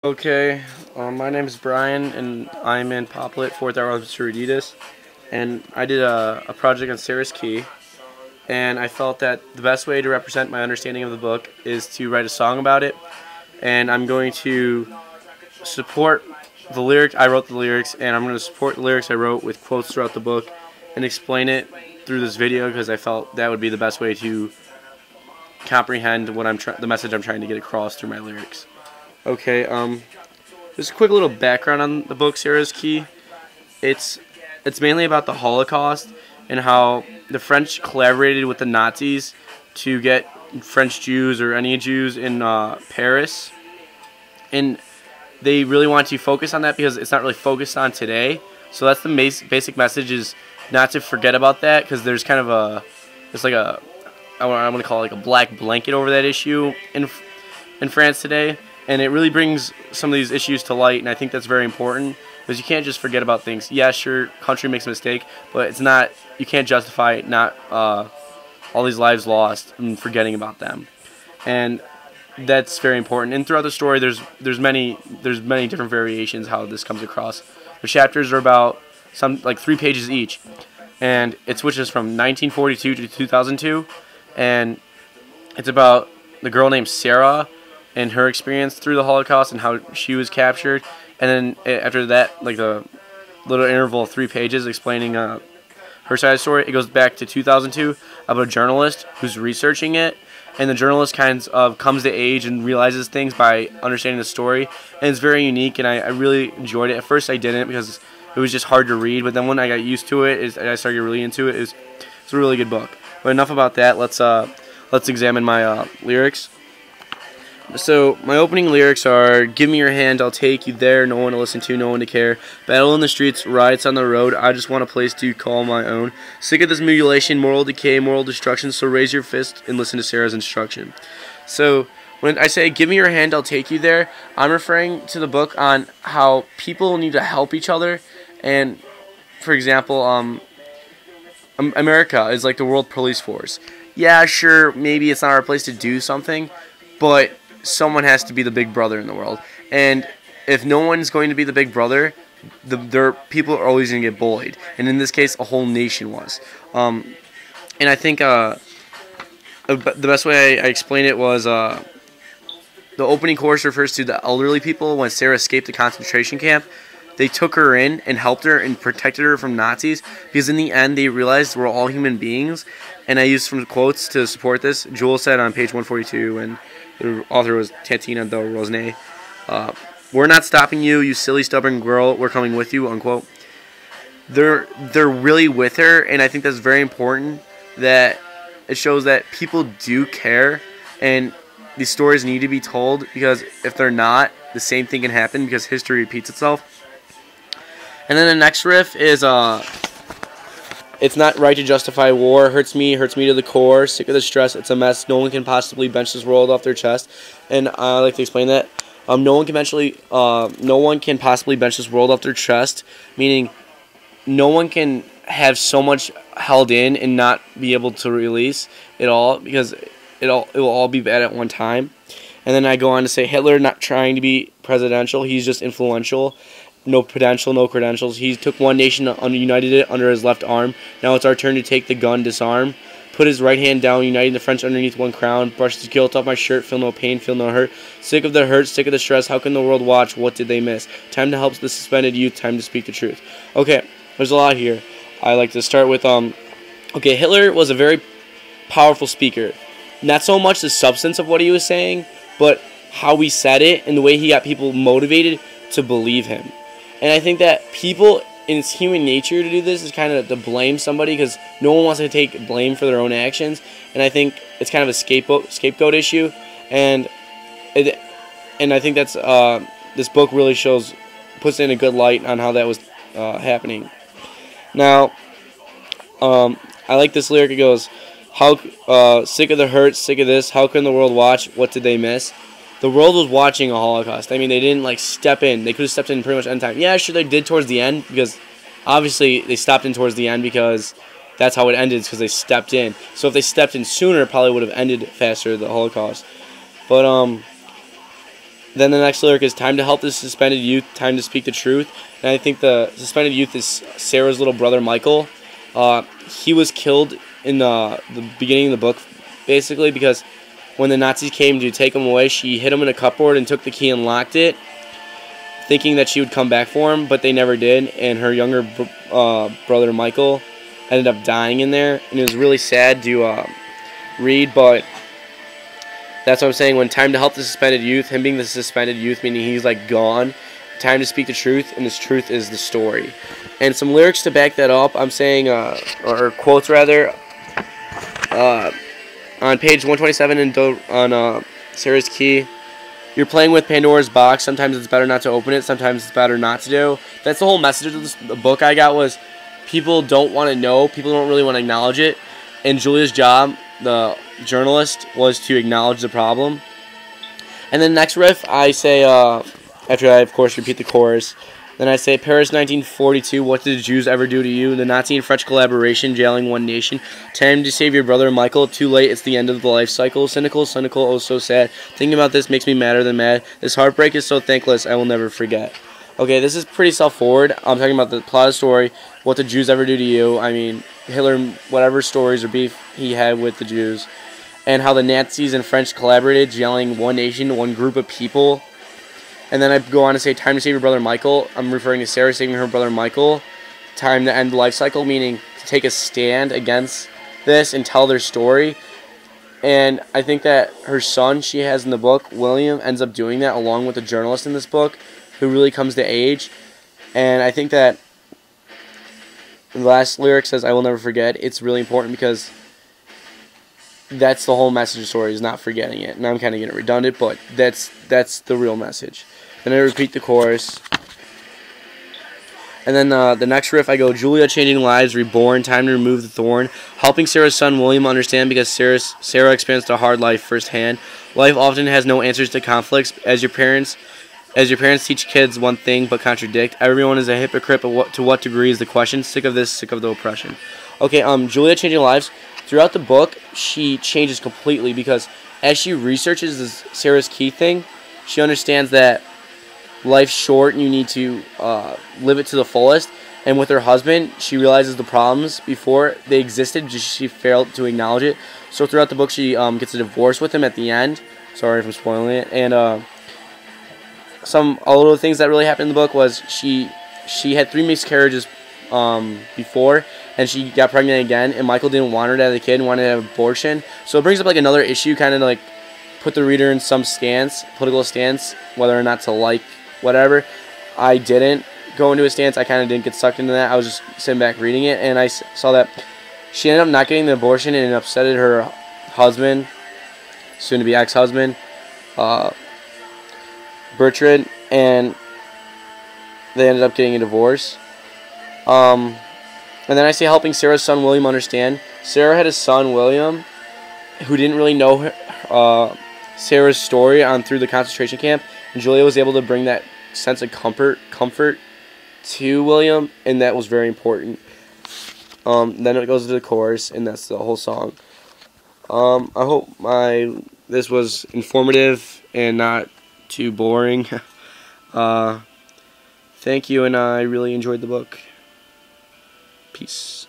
Okay, my name is Brian, and I'm in Poplet, 4th hour Absurditas, and I did a project on Sarah's Key, and I felt that the best way to represent my understanding of the book is to write a song about it, and I'm going to support the lyrics. I wrote the lyrics, and I'm going to support the lyrics I wrote with quotes throughout the book, and explain it through this video because I felt that would be the best way to comprehend what the message I'm trying to get across through my lyrics. Okay, just a quick little background on the book Sarah's Key. It's mainly about the Holocaust and how the French collaborated with the Nazis to get French Jews or any Jews in Paris, and they really want to focus on that because it's not really focused on today. So that's the basic message, is not to forget about that, because there's kind of I want to call it like a black blanket over that issue in France today. And it really brings some of these issues to light, and I think that's very important, because you can't just forget about things. Yeah, sure, country makes a mistake, but it's not. You can't justify not all these lives lost and forgetting about them, and that's very important. And throughout the story, there's many different variations how this comes across. The chapters are about like 3 pages each, and it switches from 1942 to 2002, and it's about the girl named Sarah and her experience through the Holocaust and how she was captured. And then after that, like the little interval of 3 pages explaining her side of the story, it goes back to 2002 of a journalist who's researching it. And the journalist kind of comes to age and realizes things by understanding the story. And it's very unique, and I really enjoyed it. At first I didn't, because it was just hard to read. But then when I got used to it, I started really into it. It's a really good book. But enough about that. Let's examine my lyrics. So, my opening lyrics are: give me your hand, I'll take you there, no one to listen to, no one to care. Battle in the streets, riots on the road, I just want a place to call my own. Sick of this mutilation, moral decay, moral destruction, so raise your fist and listen to Sarah's instruction. So, when I say give me your hand, I'll take you there, I'm referring to the book on how people need to help each other. And, for example, America is like the world police force. Yeah, sure, maybe it's not our place to do something, but someone has to be the big brother in the world. And if no one's going to be the big brother, their people are always going to get bullied. And in this case, a whole nation was. And I think the best way I explained it was the opening chorus refers to the elderly people. When Sarah escaped the concentration camp, they took her in and helped her and protected her from Nazis, because in the end they realized we're all human beings. And I used some quotes to support this. Jewel said on page 142, and the author was Tatina Del Rosne, we're not stopping you, you silly stubborn girl, we're coming with you, unquote. They're really with her, and I think that's very important, that it shows that people do care, and these stories need to be told, because if they're not, the same thing can happen, because history repeats itself. And then the next riff is it's not right to justify war. Hurts me to the core. Sick of the stress. It's a mess. No one can possibly bench this world off their chest. And I like to explain that. No one can possibly bench this world off their chest. Meaning, no one can have so much held in and not be able to release it all, because it will all be bad at one time. And then I go on to say Hitler not trying to be presidential. He's just influential. No potential, no credentials. He took one nation, united it under his left arm. Now it's our turn to take the gun, disarm. Put his right hand down, uniting the French underneath one crown. Brush the guilt off my shirt, feel no pain, feel no hurt. Sick of the hurt, sick of the stress. How can the world watch? What did they miss? Time to help the suspended youth, time to speak the truth. Okay, there's a lot here. I like to start with, okay, Hitler was a very powerful speaker. Not so much the substance of what he was saying, but how he said it and the way he got people motivated to believe him. And I think that people, in its human nature to do this, is kind of to blame somebody, because no one wants to take blame for their own actions. And I think it's kind of a scapegoat issue. And I think that's this book really puts in a good light on how that was happening. Now, I like this lyric. It goes, "How sick of the hurt, sick of this. How can the world watch? What did they miss?" The world was watching a Holocaust. I mean, they didn't like step in. They could have stepped in pretty much any time. Yeah, sure, they did towards the end, because obviously they stopped in towards the end, because that's how it ended, because they stepped in. So if they stepped in sooner, it probably would have ended faster, the Holocaust. But Then the next lyric is time to help the suspended youth, time to speak the truth. And I think the suspended youth is Sarah's little brother, Michael. He was killed in the beginning of the book, basically, because when the Nazis came to take him away, she hid him in a cupboard and took the key and locked it, thinking that she would come back for him, but they never did. And her younger brother, Michael, ended up dying in there. And it was really sad to read, but that's what I'm saying. When time to help the suspended youth, him being the suspended youth, meaning he's like gone, time to speak the truth, and this truth is the story. And some lyrics to back that up, I'm saying, or quotes rather, on page 127 on Sarah's Key, you're playing with Pandora's box. Sometimes it's better not to open it. Sometimes it's better not to do. That's the whole message of the book I got, was people don't want to know. People don't really want to acknowledge it. And Julia's job, the journalist, was to acknowledge the problem. And then next riff, I say, after I, of course, repeat the chorus, then I say, Paris 1942, what did the Jews ever do to you? The Nazi and French collaboration, jailing one nation. Time to save your brother Michael. Too late, it's the end of the life cycle. Cynical, cynical, oh so sad. Thinking about this makes me madder than mad. This heartbreak is so thankless, I will never forget. Okay, this is pretty self-forward. I'm talking about the plot of the story, what the Jews ever do to you. I mean, Hitler, whatever stories or beef he had with the Jews. And how the Nazis and French collaborated, jailing one nation, one group of people. And then I go on to say, time to save your brother Michael. I'm referring to Sarah saving her brother Michael. Time to end the life cycle, meaning to take a stand against this and tell their story. And I think that her son she has in the book, William, ends up doing that along with the journalist in this book, who really comes to age. And I think that the last lyric says, I will never forget. It's really important because that's the whole message of the story, is not forgetting it. And I'm kind of getting redundant, but that's the real message. Then I repeat the chorus. And then the next riff, I go, Julia changing lives, reborn, time to remove the thorn. Helping Sarah's son William understand, because Sarah experienced a hard life firsthand. Life often has no answers to conflicts. As your parents teach kids one thing but contradict. Everyone is a hypocrite, but to what degree is the question. Sick of this, sick of the oppression. Okay, Julia changing lives. Throughout the book, she changes completely, because as she researches this Sarah's Key thing, she understands that life's short and you need to live it to the fullest. And with her husband, she realizes the problems before they existed, just she failed to acknowledge it. So throughout the book, she gets a divorce with him at the end. Sorry if I'm spoiling it. And some little things that really happened in the book was she had 3 miscarriages before, and she got pregnant again, and Michael didn't want her to have the kid and wanted to have an abortion. So it brings up like another issue, kind of like put the reader in some stance, political stance, whether or not to like whatever. I didn't go into a stance. I kind of didn't get sucked into that. I was just sitting back reading it, and I saw that she ended up not getting the abortion, and it upsetted her husband, soon to be ex-husband, Bertrand, and they ended up getting a divorce. And then I say helping Sarah's son William understand. Sarah had a son William who didn't really know Sarah's story through the concentration camp, and Julia was able to bring that sense of comfort to William, and that was very important. Then it goes to the chorus, and that's the whole song. I hope this was informative and not too boring. Thank you, and I really enjoyed the book. Peace.